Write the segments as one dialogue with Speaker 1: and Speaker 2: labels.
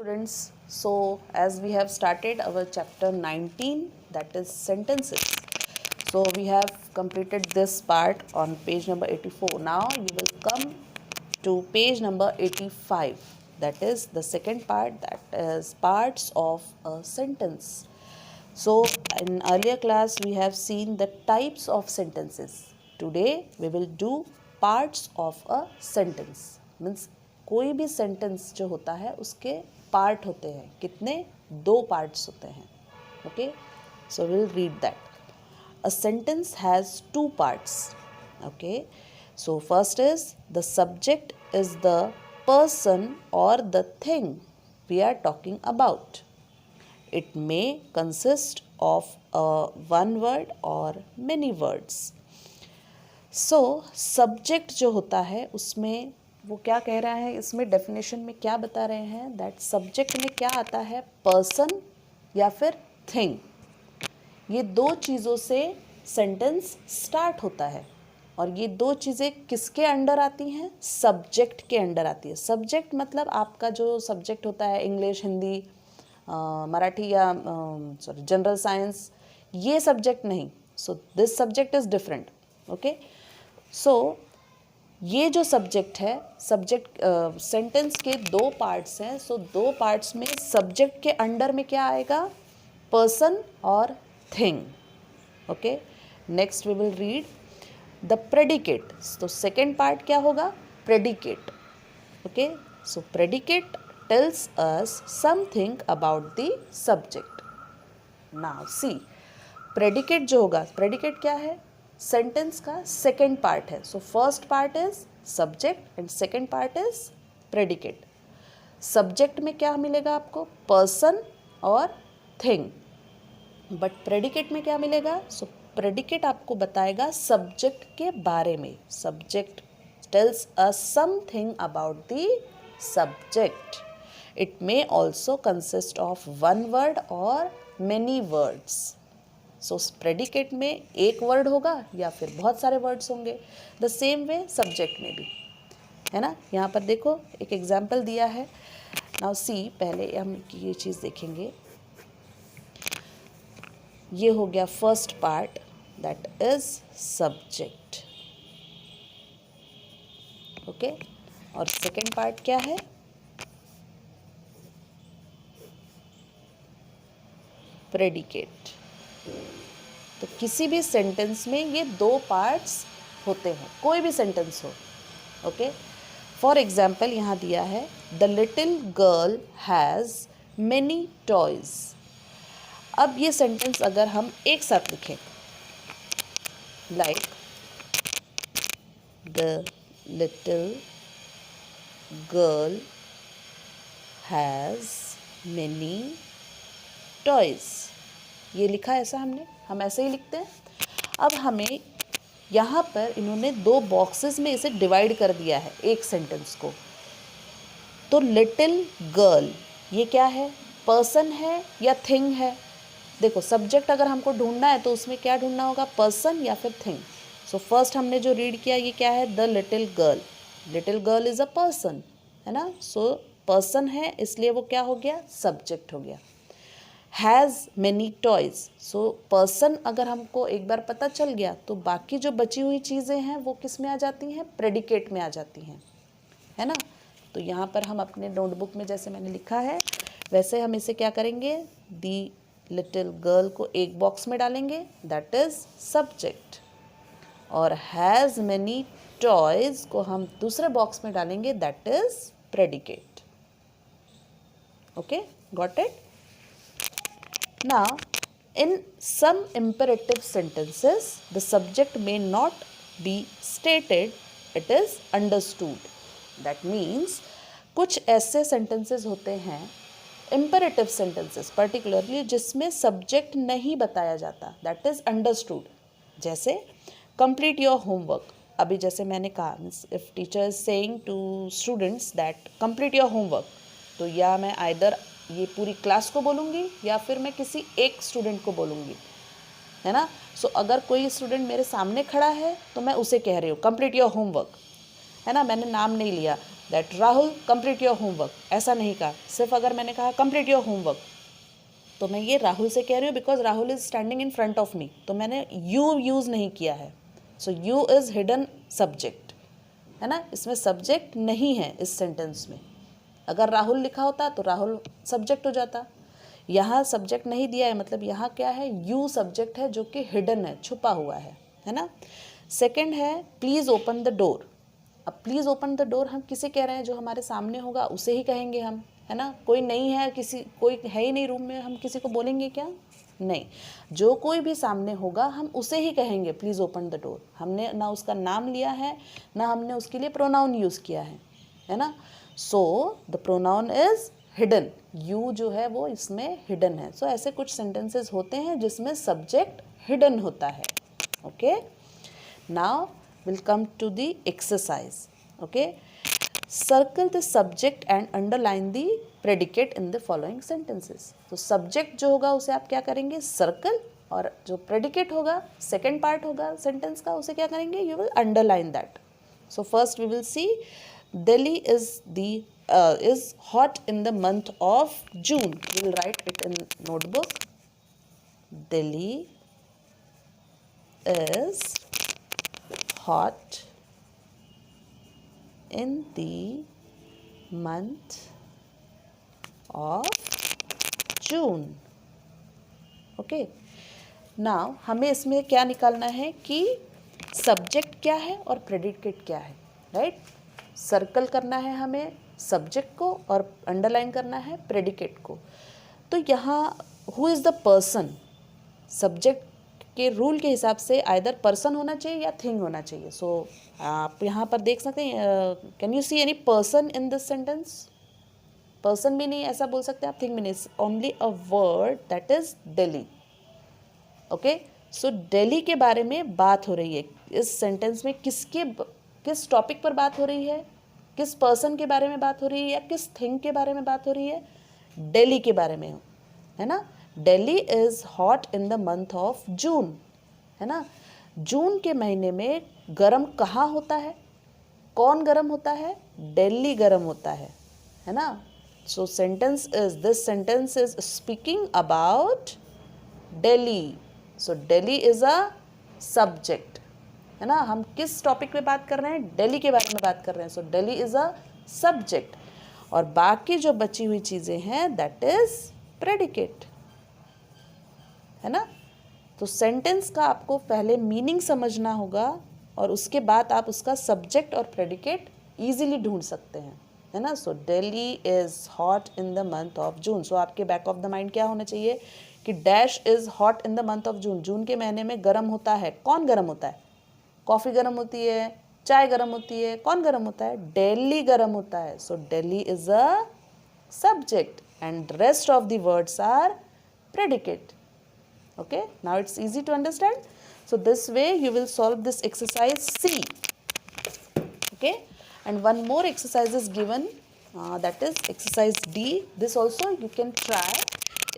Speaker 1: Students, so as we have started our chapter 19, that is sentences. So we have completed this part on page number 84. Now you will come to page number 85. That is the second part, that is parts of a sentence. So in earlier class we have seen the types of sentences. Today we will do parts of a sentence. Means कोई भी sentence जो होता है उसके part होते हैं. कितने? 2 parts होते हैं. Okay, so will read that. A sentence has 2 parts. Okay, so first is the subject is the person or the thing we are talking about. It may consist of one word or many words. So subject जो होता है उसमें वो क्या कह रहा है, इसमें डेफिनेशन में क्या बता रहे हैं, दैट सब्जेक्ट में क्या आता है, पर्सन या फिर थिंग. ये 2 चीज़ों से सेंटेंस स्टार्ट होता है और ये 2 चीज़ें किसके अंडर आती हैं, सब्जेक्ट के अंडर आती है. सब्जेक्ट मतलब आपका जो सब्जेक्ट होता है, इंग्लिश, हिंदी, मराठी या सॉरी जनरल साइंस, ये सब्जेक्ट नहीं. So this subject is different. Okay, so ये जो सब्जेक्ट है, सब्जेक्ट सेंटेंस के 2 पार्ट्स हैं. सो 2 पार्ट्स में सब्जेक्ट के अंडर में क्या आएगा, पर्सन और thing. Okay, next we will read the predicate. तो सेकेंड पार्ट क्या होगा, predicate. Okay, so predicate tells us something about the subject. Now see, predicate जो होगा, प्रेडिकेट क्या है, सेंटेंस का सेकेंड पार्ट है. So first part is subject and second part is predicate. Subject में क्या मिलेगा आपको, पर्सन और थिंग, बट प्रेडिकेट में क्या मिलेगा. सो प्रेडिकेट आपको बताएगा सब्जेक्ट के बारे में. Subject tales us something about the subject. It may also consist of one word और मेनी वर्ड्स. सो प्रेडिकेट में एक वर्ड होगा या फिर बहुत सारे वर्ड्स होंगे. द सेम वे सब्जेक्ट में भी है ना. यहाँ पर देखो एक एग्जाम्पल दिया है. नाउ सी, पहले हम ये चीज़ देखेंगे. ये हो गया first part, that is subject. Okay, और सेकेंड पार्ट क्या है, प्रेडिकेट. तो किसी भी सेंटेंस में ये 2 पार्ट्स होते हैं, कोई भी सेंटेंस हो. ओके, फॉर एग्जाम्पल यहाँ दिया है, the little girl has many toys. अब ये सेंटेंस अगर हम एक साथ लिखें, like the little girl has many toys, ये लिखा ऐसा हमने, हम ऐसे ही लिखते हैं. अब हमें यहाँ पर इन्होंने 2 बॉक्सेस में इसे डिवाइड कर दिया है एक सेंटेंस को. तो लिटिल गर्ल ये क्या है, पर्सन है या थिंग है. देखो सब्जेक्ट अगर हमको ढूंढना है तो उसमें क्या ढूंढना होगा, पर्सन या फिर थिंग. सो फर्स्ट हमने जो रीड किया ये क्या है, the little girl. Little girl is a person, है ना. सो पर्सन है इसलिए वो क्या हो गया, सब्जेक्ट हो गया. Has many toys, so person अगर हमको एक बार पता चल गया तो बाकी जो बची हुई चीज़ें हैं वो किस में आ जाती हैं, प्रेडिकेट में आ जाती हैं, है ना. तो यहाँ पर हम अपने नोटबुक में जैसे मैंने लिखा है वैसे हम इसे क्या करेंगे, दी लिटिल गर्ल को एक बॉक्स में डालेंगे, दैट इज़ सब्जेक्ट, और हैज़ मैनी टॉयज़ को हम दूसरे बॉक्स में डालेंगे, that is predicate. Okay, got it. Now, in some imperative sentences, the subject may not be stated, it is understood. That means, कुछ ऐसे sentences होते हैं, imperative sentences particularly, जिसमें subject नहीं बताया जाता, that is understood. जैसे complete your homework. अभी जैसे मैंने कहा, if teacher is saying to students that complete your homework, तो या मैं either ये पूरी क्लास को बोलूँगी या फिर मैं किसी एक स्टूडेंट को बोलूँगी, है ना. सो अगर कोई स्टूडेंट मेरे सामने खड़ा है तो मैं उसे कह रही हूँ कंप्लीट योर होमवर्क, है ना. मैंने नाम नहीं लिया, that Rahul complete your homework, ऐसा नहीं कहा। सिर्फ अगर मैंने कहा कंप्लीट योर होमवर्क तो मैं ये राहुल से कह रही हूँ because Rahul is standing in front of me, तो मैंने यू यूज़ नहीं किया है। So you is hidden subject, है ना, इसमें सब्जेक्ट नहीं है इस सेंटेंस में। अगर राहुल लिखा होता तो राहुल सब्जेक्ट हो जाता, यहाँ सब्जेक्ट नहीं दिया है, मतलब यहाँ क्या है, यू सब्जेक्ट है जो कि हिडन है, छुपा हुआ है ना। सेकंड है प्लीज़ ओपन द डोर। अब प्लीज़ ओपन द डोर हम किसे कह रहे हैं, जो हमारे सामने होगा उसे ही कहेंगे हम, है ना। कोई नहीं है, कोई है ही नहीं रूम में, हम किसी को बोलेंगे क्या, नहीं। जो कोई भी सामने होगा हम उसे ही कहेंगे प्लीज़ ओपन द डोर। हमने ना उसका नाम लिया है, ना हमने उसके लिए प्रोनाउन यूज़ किया है ना। So the pronoun is hidden, you जो है वो इसमें हिडन है। सो ऐसे कुछ सेंटेंसेस होते हैं जिसमें सब्जेक्ट हिडन होता है। Okay, now will come to the exercise. Okay, circle the subject and underline the predicate in the following sentences. तो सब्जेक्ट जो होगा उसे आप क्या करेंगे, सर्कल, और जो प्रेडिकेट होगा, सेकेंड पार्ट होगा सेंटेंस का, उसे क्या करेंगे, you will underline that. So first we will see Delhi is hot in the month of June. We will write it in notebook. Delhi is hot in the month of June. Okay. Now हमें इसमें क्या निकालना है कि subject क्या है और predicate क्या है, राइट। सर्कल करना है हमें सब्जेक्ट को और अंडरलाइन करना है प्रेडिकेट को। तो यहाँ who is the person, subject के रूल के हिसाब से आइदर पर्सन होना चाहिए या थिंग होना चाहिए। सो आप यहाँ पर देख सकते हैं, can you see any person in this sentence. Person भी नहीं ऐसा बोल सकते आप, थिंग भी नहीं, only a word that is Delhi. Okay, so Delhi के बारे में बात हो रही है इस सेंटेंस में। किस टॉपिक पर बात हो रही है, किस पर्सन के बारे में बात हो रही है या किस थिंग के बारे में बात हो रही है, दिल्ली के बारे में, है ना। Delhi is hot in the month of जून, है ना। जून के महीने में गर्म कहाँ होता है, कौन गर्म होता है, दिल्ली गर्म होता है ना। So this sentence is speaking about Delhi. So Delhi is a subject, है ना। हम किस टॉपिक पे बात कर रहे हैं, दिल्ली के बारे में बात कर रहे हैं। सो दिल्ली इज अ सब्जेक्ट, और बाकी जो बची हुई चीज़ें हैं दैट इज प्रेडिकेट, है ना। तो सेंटेंस का आपको पहले मीनिंग समझना होगा और उसके बाद आप उसका सब्जेक्ट और प्रेडिकेट इजीली ढूंढ सकते हैं, है ना। So Delhi is hot in the month of June. So आपके बैक ऑफ द माइंड क्या होना चाहिए कि dash is hot in the month of June. जून के महीने में गर्म होता है, कौन गर्म होता है, कॉफ़ी गर्म होती है, चाय गर्म होती है, कौन गर्म होता है, दिल्ली गर्म होता है। So Delhi is a subject and rest of the words are predicate. Okay, now it's easy to understand. So this way you will solve this exercise C. Okay, and one more exercise is given, that is exercise D. This also you can try.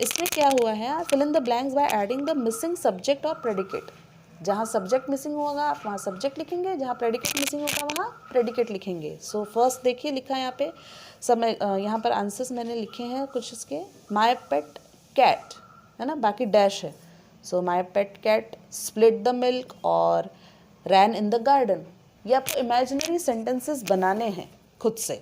Speaker 1: इसमें क्या हुआ है, fill in the blanks by adding the missing subject or predicate. जहाँ subject missing होगा आप वहाँ subject लिखेंगे, जहाँ प्रेडिकेट मिसिंग होगा वहाँ प्रेडिकेट लिखेंगे। सो फर्स्ट देखिए लिखा है यहाँ पे सब, यहाँ पर आंसर्स मैंने लिखे हैं कुछ इसके। माई पेट कैट, है ना, बाकी डैश है। सो माई पेट कैट स्प्लिट द मिल्क और रैन इन द गार्डन। ये आपको इमेजिनरी सेंटेंसेस बनाने हैं खुद से।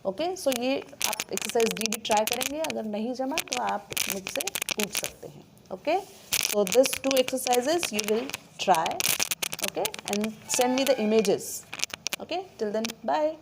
Speaker 1: ओके, सो ये आप एक्सरसाइज डी भी ट्राई करेंगे, अगर नहीं जमा तो आप मुझसे पूछ सकते हैं। Okay, so this 2 exercises you will try, okay, and send me the images. Okay, till then, bye.